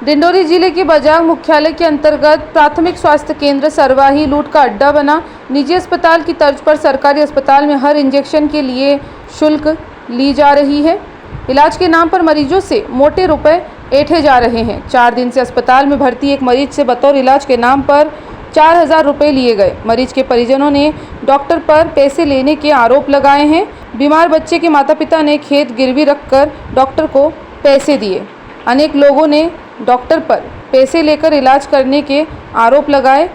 डिंडोरी जिले के बजांग मुख्यालय के अंतर्गत प्राथमिक स्वास्थ्य केंद्र सरवाही लूट का अड्डा बना। निजी अस्पताल की तर्ज पर सरकारी अस्पताल में हर इंजेक्शन के लिए शुल्क ली जा रही है। इलाज के नाम पर मरीजों से मोटे रुपए ऐंठे जा रहे हैं। 4 दिन से अस्पताल में भर्ती एक मरीज से बतौर इलाज के नाम पर 4000 रुपये लिए गए। मरीज के परिजनों ने डॉक्टर पर पैसे लेने के आरोप लगाए हैं। बीमार बच्चे के माता पिता ने खेत गिरवी रखकर डॉक्टर को पैसे दिए। अनेक लोगों ने डॉक्टर पर पैसे लेकर इलाज करने के आरोप लगाए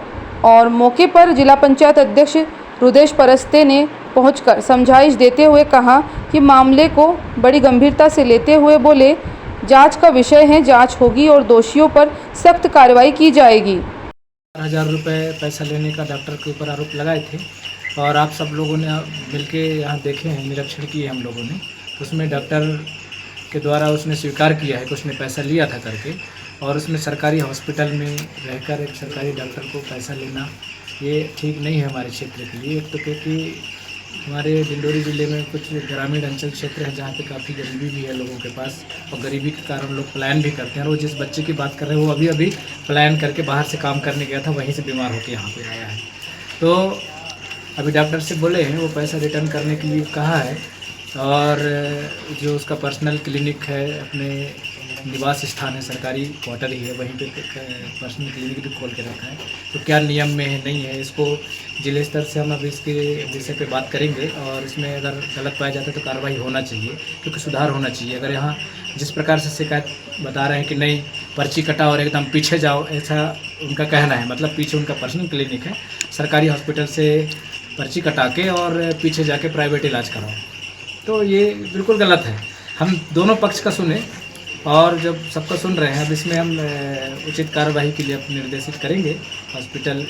और मौके पर जिला पंचायत अध्यक्ष रुदेश परस्ते ने पहुंचकर समझाइश देते हुए कहा कि मामले को बड़ी गंभीरता से लेते हुए बोले, जांच का विषय है, जांच होगी और दोषियों पर सख्त कार्रवाई की जाएगी। 4000 रुपये पैसा लेने का डॉक्टर के ऊपर आरोप लगाए थे और आप सब लोगों ने मिलके यहाँ देखे हैं, निरीक्षण किए हम लोगों ने। उसमें डॉक्टर के द्वारा उसने स्वीकार किया है कि उसने पैसा लिया था करके, और उसमें सरकारी हॉस्पिटल में रहकर एक सरकारी डॉक्टर को पैसा लेना ये ठीक नहीं है हमारे क्षेत्र के लिए। तो क्योंकि हमारे डिंडोरी ज़िले में कुछ ग्रामीण अंचल क्षेत्र है जहाँ पे काफ़ी गरीबी भी है लोगों के पास, और गरीबी के कारण लोग पलायन भी करते हैं। और वो जिस बच्चे की बात कर रहे हैं वो अभी पलायन करके बाहर से काम करने गया था, वहीं से बीमार होकर यहाँ पे आया है। तो अभी डॉक्टर से बोले हैं वो पैसा रिटर्न करने के लिए कहा है, और जो उसका पर्सनल क्लिनिक है, अपने निवास स्थान है, सरकारी क्वार्टर ही है, वहीं पे पर्सनल क्लिनिक भी खोल के रखा है। तो क्या नियम में है नहीं है, इसको जिले स्तर से हम अभी इसके विषय पे बात करेंगे, और इसमें अगर गलत पाया जाता है तो कार्रवाई होना चाहिए, क्योंकि सुधार होना चाहिए। अगर यहाँ जिस प्रकार से शिकायत बता रहे हैं कि नहीं पर्ची कटाओ और एकदम पीछे जाओ, ऐसा उनका कहना है। मतलब पीछे उनका पर्सनल क्लिनिक है, सरकारी हॉस्पिटल से पर्ची कटा के और पीछे जाके प्राइवेट इलाज कराओ, तो ये बिल्कुल गलत है। हम दोनों पक्ष का सुने, और जब सबका सुन रहे हैं अब इसमें हम उचित कार्रवाई के लिए निर्देशित करेंगे। हॉस्पिटल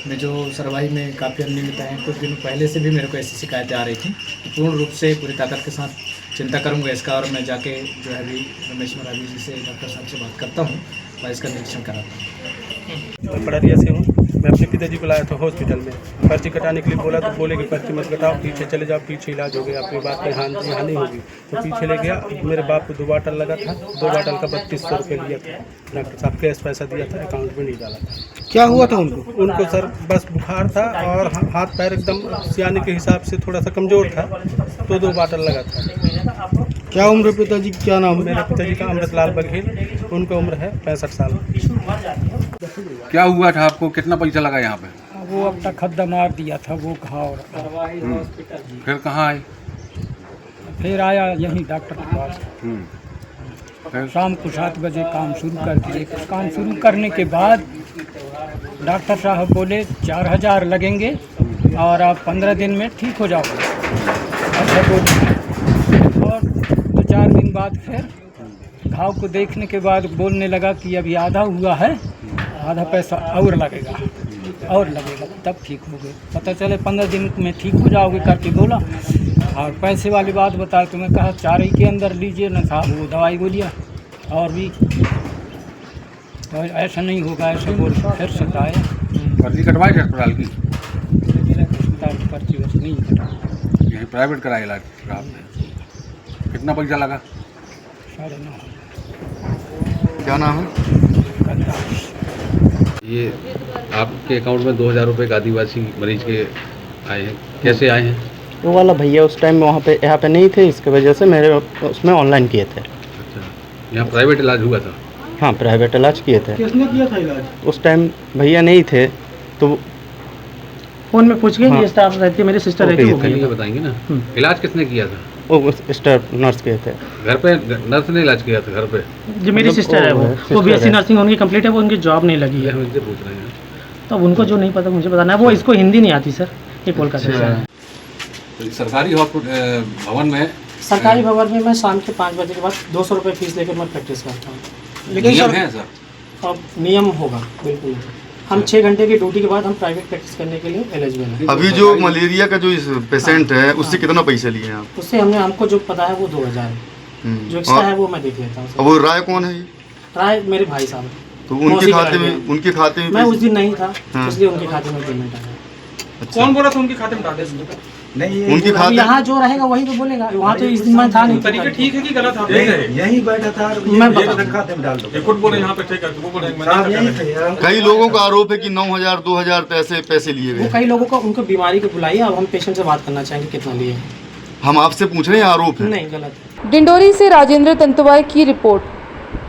में जो सरवाही में काफ़ी अनियमितताएँ हैं, कुछ दिन पहले से भी मेरे को ऐसी शिकायतें आ रही थी। पूर्ण रूप से पूरी ताकत के साथ चिंता करूंगा इसका, और मैं जाके जो है अभी रमेश मरावी जी से डॉक्टर साहब से बात करता हूँ और इसका निरीक्षण कराता हूँ। पड़रिया से हूँ। मैं अपने पिताजी को लाया था हॉस्पिटल में, पर्ची कटाने के लिए बोला तो बोले कि पर्ची मत कटाओ, पीछे चले जाओ, पीछे इलाज हो गया, आपकी बात यहाँ नहीं होगी। तो पीछे ले गया। मेरे बाप को 2 बॉटल लगा था, 2 बॉटल का 3200 रुपये लिया था। डॉक्टर साहब कैश पैसा दिया था, अकाउंट में नहीं डाला था। क्या हुआ था उनको? उनको सर बस बुखार था और हाथ पैर एकदम सियाने के हिसाब से थोड़ा सा कमज़ोर था, तो 2 बॉटल लगा था। क्या उम्र पिताजी, क्या नाम है? मेरे पिताजी का अमृतलाल बघेल, उनका उम्र है 65 साल। क्या हुआ था आपको, कितना पैसा लगा यहाँ पे? वो अपना खद्दा मार दिया था वो घाव, फिर कहाँ आए? फिर आया यहीं डॉक्टर के पास। फिर शाम को 7 बजे काम शुरू कर दिए। काम शुरू करने के बाद डॉक्टर साहब बोले 4000 लगेंगे और आप 15 दिन में ठीक हो जाओगे, ऐसा बोले। और 2-4 दिन बाद फिर घाव को देखने के बाद बोलने लगा कि अभी आधा हुआ है, आधा पैसा और लगेगा, तब ठीक हो गए। पता चले 15 दिन में ठीक हो जाओगे करके बोला। और पैसे वाली बात बताए तो मैं कहा 4 ही के अंदर लीजिए ना साहब, वो दवाई गोलियाँ और भी, तो ऐसा नहीं होगा, ऐसा बोल फिर से आया। पर्ची कटवाई थे अस्पताल की? अस्पताल की पर्ची बस नहीं कटा, यही प्राइवेट कराया इलाज आपने? कितना पैसा लगा? 9.5। क्या नाम है? ये आपके अकाउंट में 2000 रुपये का आदिवासी मरीज के आए हैं, कैसे आए हैं? वो वाला भैया उस टाइम वहाँ पे यहाँ पे नहीं थे, इसके वजह से मेरे उसमें ऑनलाइन किए थे। अच्छा, यहाँ प्राइवेट इलाज हुआ था? हाँ, प्राइवेट इलाज किए थे। किसने किया था इलाज? उस टाइम भैया नहीं थे तो फोन में पूछ के हाँ। ये स्टाफ रहती है, मेरी सिस्टर रहती है, वो ये बताएंगे ना, इलाज किसने किया था? वो स्टाफ नर्स किए थे। घर पे नर्स ने इलाज किया था? घर पे जो मेरी सिस्टर है वो बीएससी नर्सिंग उनकी कंप्लीट है, वो उनकी जॉब नहीं लगी है। हम इनसे पूछ रहे हैं, तो उनको जो नहीं पता मुझे बताना है। वो इसको हिंदी नहीं आती सर, ये कोलकाता से है। तो सरकारी हॉस्पिटल भवन में, सरकारी भवन में मैं शाम के 5 बजे के बाद 200 रुपये फीस लेकर मैं प्रैक्टिस करता हूँ। लेकिन नियम सर है सर? अब नियम होगा बिल्कुल। हम 6 घंटे की ड्यूटी के बाद हम प्राइवेट प्रैक्टिस करने के लिए एलिजिबल हैं। अभी जो मलेरिया का जो पेशेंट है उससे कितना पैसा लिए आप? उससे हमको जो पता है वो 2000 है, जो एक्स्ट्रा है वो मैं देख लेता हूँ। अब वो राय कौन है? राय मेरे भाई साहब, तो उनके खाते में मैं उस दिन नहीं था, इसलिए उनके खाते में पेमेंट आया। कौन बोला था उनके खाते में डाल दे इसको? उनकी अब खाते यहाँ जो रहेगा वही तो बोलेगा, वहाँ तो इस दिन मैं था नहीं। तरीके ठीक है कि गलत आप यही बैठा था, मैं बता खाते में डाल दो। ये खुद बोले यहाँ पे ठीक है, वो बोले मैं नहीं यही करता। थे। कई लोगों का आरोप है कि 9,000 2,000 पैसे लिए वो गए। कई लोगों को उनको बीमारी को बुलाइए, अब हम पेशेंट से बात करना चाहेंगे कितना लिए। हम आपसे पूछ रहे हैं, आरोप है। नहीं, गलत है। डिंडोरी से राजेंद्र तंतुवाई की रिपोर्ट।